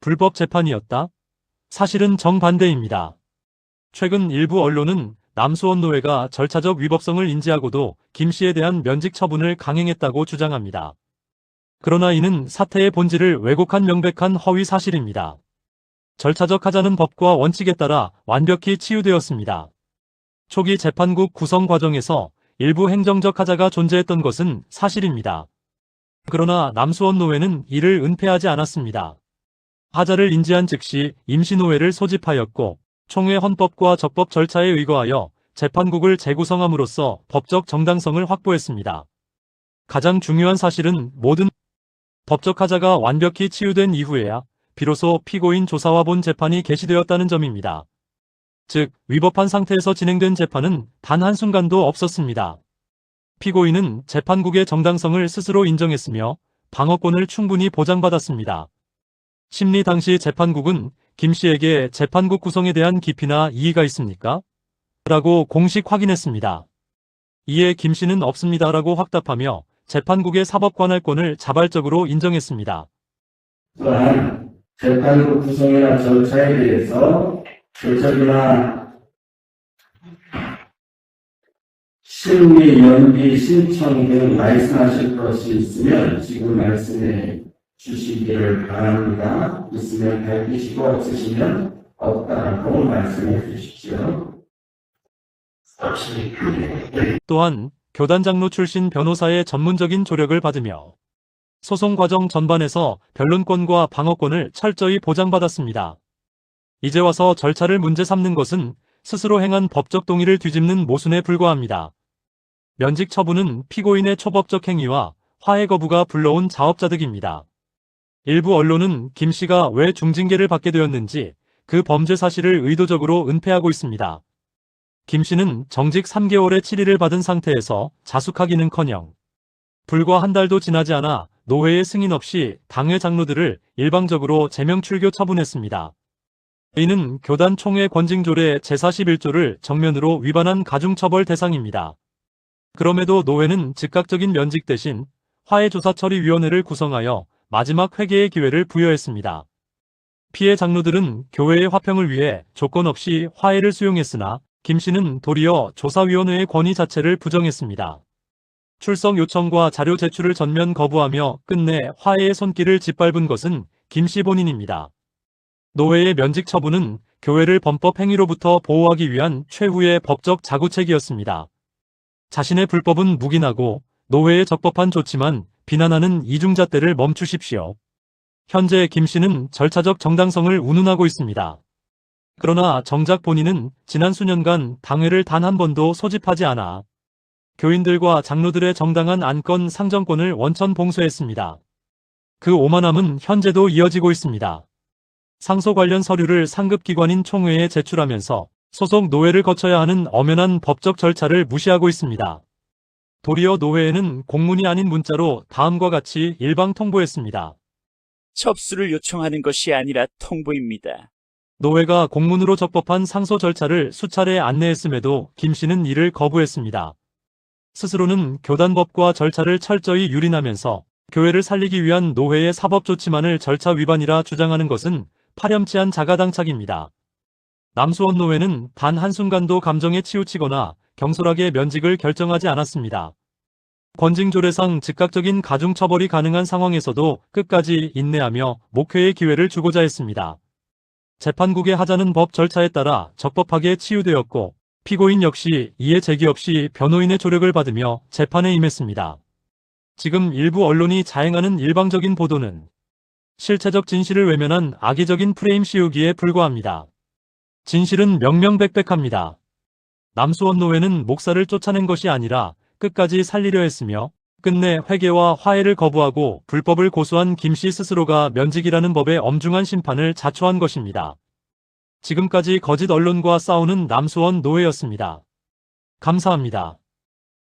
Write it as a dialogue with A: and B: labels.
A: 불법 재판이었다? 사실은 정반대입니다. 최근 일부 언론은 남수원 노회가 절차적 위법성을 인지하고도 김 씨에 대한 면직 처분을 강행했다고 주장합니다. 그러나 이는 사태의 본질을 왜곡한 명백한 허위 사실입니다. 절차적 하자는 법과 원칙에 따라 완벽히 치유되었습니다. 초기 재판국 구성 과정에서 일부 행정적 하자가 존재했던 것은 사실입니다. 그러나 남수원 노회는 이를 은폐하지 않았습니다. 하자를 인지한 즉시 임시노회를 소집하였고 총회 헌법과 적법 절차에 의거하여 재판국을 재구성함으로써 법적 정당성을 확보했습니다. 가장 중요한 사실은 모든 법적 하자가 완벽히 치유된 이후에야 비로소 피고인 조사와 본 재판이 개시되었다는 점입니다. 즉, 위법한 상태에서 진행된 재판은 단 한순간도 없었습니다. 피고인은 재판국의 정당성을 스스로 인정했으며 방어권을 충분히 보장받았습니다. 심리 당시 재판국은 김 씨에게 재판국 구성에 대한 기피나 이의가 있습니까? 라고 공식 확인했습니다. 이에 김 씨는 없습니다 라고 확답하며 재판국의 사법관할권을 자발적으로 인정했습니다.
B: 또한 재판국 구성이나 절차에 대해서 조적이나 심리, 연기, 신청 등 말씀하실 것이 있으면 지금 말씀해 주시기를 바랍니다. 있으면 밝히시고 없으시면 없다라고 말씀해 주십시오.
A: 또한 교단 장로 출신 변호사의 전문적인 조력을 받으며 소송 과정 전반에서 변론권과 방어권을 철저히 보장받았습니다. 이제 와서 절차를 문제 삼는 것은 스스로 행한 법적 동의를 뒤집는 모순에 불과합니다. 면직 처분은 피고인의 초법적 행위와 화해 거부가 불러온 자업자득입니다. 일부 언론은 김 씨가 왜 중징계를 받게 되었는지 그 범죄 사실을 의도적으로 은폐하고 있습니다. 김 씨는 정직 3개월의 치리를 받은 상태에서 자숙하기는커녕 불과 한 달도 지나지 않아 노회의 승인 없이 당회 장로들을 일방적으로 제명 출교 처분했습니다. 이는 교단 총회 권징조례 제41조를 정면으로 위반한 가중처벌 대상입니다. 그럼에도 노회는 즉각적인 면직 대신 화해조사처리위원회를 구성하여 마지막 회개의 기회를 부여했습니다. 피해 장로들은 교회의 화평을 위해 조건 없이 화해를 수용했으나 김 씨는 도리어 조사위원회의 권위 자체를 부정했습니다. 출석 요청과 자료 제출을 전면 거부하며 끝내 화해의 손길을 짓밟은 것은 김 씨 본인입니다. 노회의 면직 처분은 교회를 범법 행위로부터 보호하기 위한 최후의 법적 자구책이었습니다. 자신의 불법은 묵인하고 노회의 적법한 조치만 비난하는 이중잣대를 멈추십시오. 현재 김 씨는 절차적 정당성을 운운하고 있습니다. 그러나 정작 본인은 지난 수년간 당회를 단 한 번도 소집하지 않아 교인들과 장로들의 정당한 안건 상정권을 원천 봉쇄했습니다. 그 오만함은 현재도 이어지고 있습니다. 상소 관련 서류를 상급기관인 총회에 제출하면서 소속 노회를 거쳐야 하는 엄연한 법적 절차를 무시하고 있습니다. 도리어 노회에는 공문이 아닌 문자로 다음과 같이 일방 통보했습니다.
C: 접수를 요청하는 것이 아니라 통보입니다.
A: 노회가 공문으로 적법한 상소 절차를 수차례 안내했음에도 김 씨는 이를 거부했습니다. 스스로는 교단법과 절차를 철저히 유린하면서 교회를 살리기 위한 노회의 사법 조치만을 절차 위반이라 주장하는 것은 파렴치한 자가당착입니다. 남수원 노회는 단 한순간도 감정에 치우치거나 경솔하게 면직을 결정하지 않았습니다. 권징조례상 즉각적인 가중처벌이 가능한 상황에서도 끝까지 인내하며 목회의 기회를 주고자 했습니다. 재판국의 하자는 법 절차에 따라 적법하게 치유되었고 피고인 역시 이해 제기 없이 변호인의 조력을 받으며 재판에 임했습니다. 지금 일부 언론이 자행하는 일방적인 보도는 실체적 진실을 외면한 악의적인 프레임 씌우기에 불과합니다. 진실은 명명백백합니다. 남수원 노회는 목사를 쫓아낸 것이 아니라 끝까지 살리려 했으며 끝내 회개와 화해를 거부하고 불법을 고수한 김 씨 스스로가 면직이라는 법의 엄중한 심판을 자초한 것입니다. 지금까지 거짓 언론과 싸우는 남수원 노회였습니다. 감사합니다.